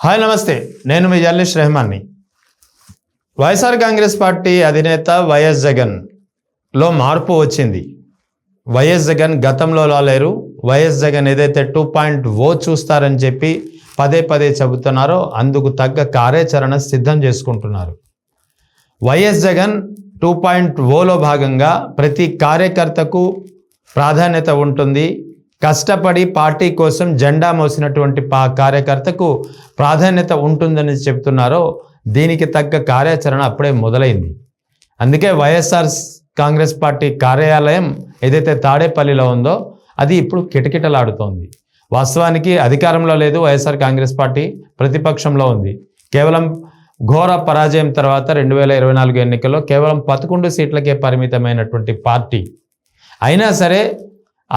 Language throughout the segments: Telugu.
హాయ్ నమస్తే, నేను మీ జర్నలిస్ట్ రెహమాన్ని. వైఎస్ఆర్ కాంగ్రెస్ పార్టీ అధినేత వైఎస్ జగన్లో మార్పు వచ్చింది. వైఎస్ జగన్ గతంలో లేరు. వైఎస్ జగన్ ఏదైతే 2.0 చూస్తారని చెప్పి పదే పదే చెబుతున్నారో అందుకు తగ్గ కార్యాచరణ సిద్ధం చేసుకుంటున్నారు. వైఎస్ జగన్ 2.0లో భాగంగా ప్రతి కార్యకర్తకు ప్రాధాన్యత ఉంటుంది. కష్టపడి పార్టీ కోసం జెండా మోసినటువంటి కార్యకర్తకు ప్రాధాన్యత ఉంటుందని చెప్తున్నారో దీనికి తగ్గ కార్యాచరణ అప్పుడే మొదలైంది. అందుకే వైఎస్ఆర్ కాంగ్రెస్ పార్టీ కార్యాలయం ఏదైతే తాడేపల్లిలో ఉందో అది ఇప్పుడు కిటకిటలాడుతోంది. వాస్తవానికి అధికారంలో లేదు వైఎస్ఆర్ కాంగ్రెస్ పార్టీ, ప్రతిపక్షంలో ఉంది. కేవలం ఘోర పరాజయం తర్వాత 2024 ఎన్నికల్లో కేవలం 11 సీట్లకే పరిమితమైనటువంటి పార్టీ అయినా సరే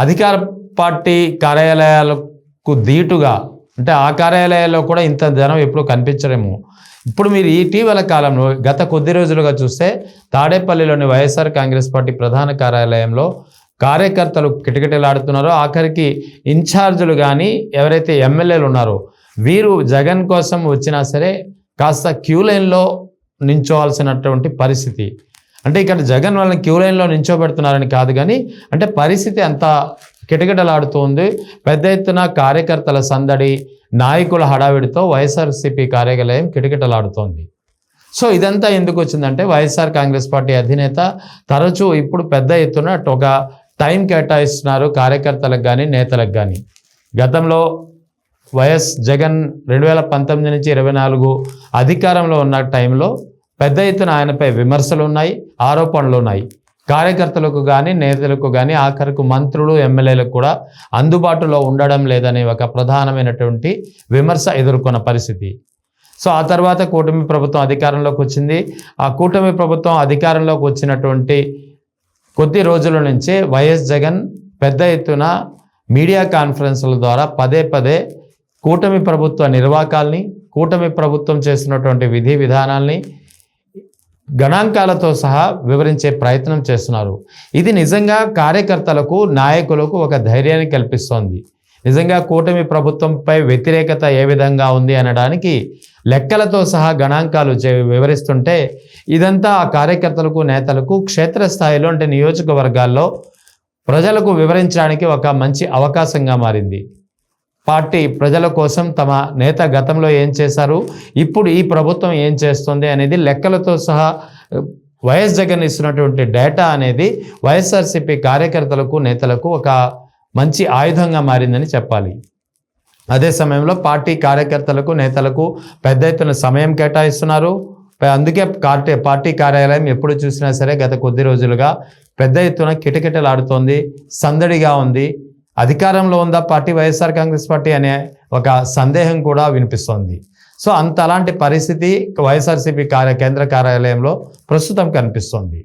అధికార పార్టీ కార్యాలయాలకు ధీటుగా, అంటే ఆ కార్యాలయాల్లో కూడా ఇంత జనం ఎప్పుడు కనిపించడము. ఇప్పుడు మీరు ఇటీవల కాలంలో గత కొద్ది రోజులుగా చూస్తే తాడేపల్లిలోని వైఎస్ఆర్ కాంగ్రెస్ పార్టీ ప్రధాన కార్యాలయంలో కార్యకర్తలు కిటకిటలాడుతున్నారో, ఆఖరికి ఇన్ఛార్జీలు కానీ ఎవరైతే ఎమ్మెల్యేలు ఉన్నారో వీరు జగన్ కోసం వచ్చినా సరే కాస్త క్యూ లైన్లో నించోవాల్సినటువంటి పరిస్థితి. అంటే ఇక్కడ జగన్ వాళ్ళని క్యూ లైన్లో నించోబెడుతున్నారని కాదు, కానీ అంటే పరిస్థితి అంత కిటకిటలాడుతోంది. పెద్ద ఎత్తున కార్యకర్తల సందడి, నాయకుల హడావిడితో వైఎస్ఆర్సీపీ కార్యాలయం కిటకిటలాడుతోంది. సో ఇదంతా ఎందుకు వచ్చిందంటే వైఎస్ఆర్ కాంగ్రెస్ పార్టీ అధినేత తరచూ ఇప్పుడు పెద్ద ఎత్తున ఒక టైం కేటాయిస్తున్నారు కార్యకర్తలకు కానీ నేతలకు కానీ. గతంలో వైఎస్ జగన్ 2019 నుంచి 24 అధికారంలో ఉన్న టైంలో పెద్ద ఎత్తున ఆయనపై విమర్శలు ఉన్నాయి, ఆరోపణలు ఉన్నాయి. కార్యకర్తలకు కానీ నేతలకు కానీ ఆఖరికి మంత్రులు ఎమ్మెల్యేలకు కూడా అందుబాటులో ఉండడం లేదనే ఒక ప్రధానమైనటువంటి విమర్శ ఎదుర్కొన్న పరిస్థితి. సో ఆ తర్వాత కూటమి ప్రభుత్వం అధికారంలోకి వచ్చింది. ఆ కూటమి ప్రభుత్వం అధికారంలోకి వచ్చినటువంటి కొద్ది రోజుల నుంచే వైఎస్ జగన్ పెద్ద ఎత్తున మీడియా కాన్ఫరెన్స్ల ద్వారా పదే పదే కూటమి ప్రభుత్వ నిర్వాకాల్ని, కూటమి ప్రభుత్వం చేస్తున్నటువంటి విధి విధానాల్ని గణాంకాలతో సహా వివరించే ప్రయత్నం చేస్తున్నారు. ఇది నిజంగా కార్యకర్తలకు, నాయకులకు ఒక ధైర్యాన్ని కల్పిస్తోంది. నిజంగా కూటమి ప్రభుత్వంపై వ్యతిరేకత ఏ విధంగా ఉంది అనడానికి లెక్కలతో సహా గణాంకాలు వివరిస్తుంటే ఇదంతా ఆ కార్యకర్తలకు, నేతలకు క్షేత్రస్థాయిలో అంటే నియోజకవర్గాల్లో ప్రజలకు వివరించడానికి ఒక మంచి అవకాశంగా మారింది. పార్టీ ప్రజల కోసం తమ నేత గతంలో ఏం చేశారు, ఇప్పుడు ఈ ప్రభుత్వం ఏం చేస్తుంది అనేది లెక్కలతో సహా వైఎస్ జగన్ ఇస్తున్నటువంటి డేటా అనేది వైఎస్ఆర్సీపీ కార్యకర్తలకు, నేతలకు ఒక మంచి ఆయుధంగా మారిందని చెప్పాలి. అదే సమయంలో పార్టీ కార్యకర్తలకు, నేతలకు పెద్ద ఎత్తున సమయం కేటాయిస్తున్నారు. అందుకే పార్టీ కార్యాలయం ఎప్పుడు చూసినా సరే గత కొద్ది రోజులుగా పెద్ద ఎత్తున కిటకిటలాడుతోంది, సందడిగా ఉంది. అధికారంలో ఉందా పార్టీ వైఎస్ఆర్ కాంగ్రెస్ పార్టీ అనే ఒక సందేహం కూడా వినిపిస్తోంది. సో అలాంటి పరిస్థితి వైఎస్ఆర్సీపీ కేంద్ర కార్యాలయంలో ప్రస్తుతం కనిపిస్తోంది.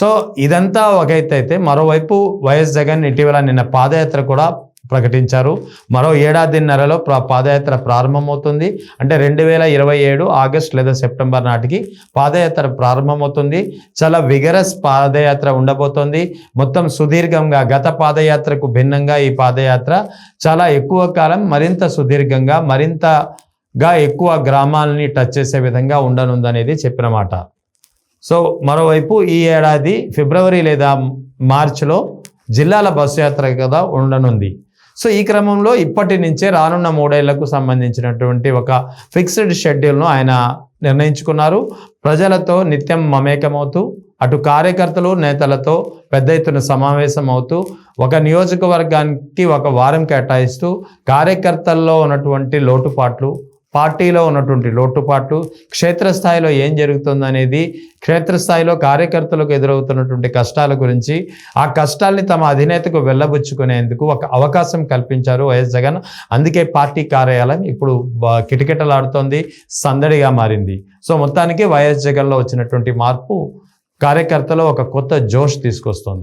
సో ఇదంతా ఒక ఎత్తు అయితే, మరోవైపు వైఎస్ జగన్ ఇటీవల నిన్న పాదయాత్ర కూడా ప్రకటించారు. మరో 1.5 ఏడాదిన్నరలో పాదయాత్ర ప్రారంభమవుతుంది. అంటే 2027 ఆగస్ట్ లేదా సెప్టెంబర్ నాటికి పాదయాత్ర ప్రారంభమవుతుంది. చాలా విగరస్ పాదయాత్ర ఉండబోతోంది. మొత్తం సుదీర్ఘంగా గత పాదయాత్రకు భిన్నంగా ఈ పాదయాత్ర చాలా ఎక్కువ కాలం, మరింత సుదీర్ఘంగా, మరింతగా ఎక్కువ గ్రామాలని టచ్ చేసే విధంగా ఉండనుందనేది చెప్పిన మాట. సో మరోవైపు ఈ ఏడాది ఫిబ్రవరి లేదా మార్చిలో జిల్లాల బస్సు యాత్ర కదా ఉండనుంది. సో ఈ క్రమంలో ఇప్పటి నుంచే రానున్న 3 ఏళ్లకు సంబంధించినటువంటి ఒక ఫిక్స్డ్ షెడ్యూల్ను ఆయన నిర్ణయించుకున్నారు. ప్రజలతో నిత్యం మమేకమవుతూ, అటు కార్యకర్తలు, నేతలతో పెద్ద ఎత్తున సమావేశం అవుతూ, ఒక నియోజకవర్గానికి ఒక వారం కేటాయిస్తూ కార్యకర్తల్లో ఉన్నటువంటి లోటుపాట్లు, పార్టీలో ఉన్నటువంటి లోటుపాట్లు, క్షేత్రస్థాయిలో ఏం జరుగుతుందనేది, క్షేత్రస్థాయిలో కార్యకర్తలకు ఎదురవుతున్నటువంటి కష్టాల గురించి, ఆ కష్టాల్ని తమ అధినేతకు వెళ్ళబుచ్చుకునేందుకు ఒక అవకాశం కల్పించారు వైఎస్ జగన్. అందుకే పార్టీ కార్యాలయం ఇప్పుడు కిటకిటలాడుతోంది, సందడిగా మారింది. సో మొత్తానికి వైఎస్ జగన్లో వచ్చినటువంటి మార్పు కార్యకర్తలో ఒక కొత్త జోష్ తీసుకొస్తోంది.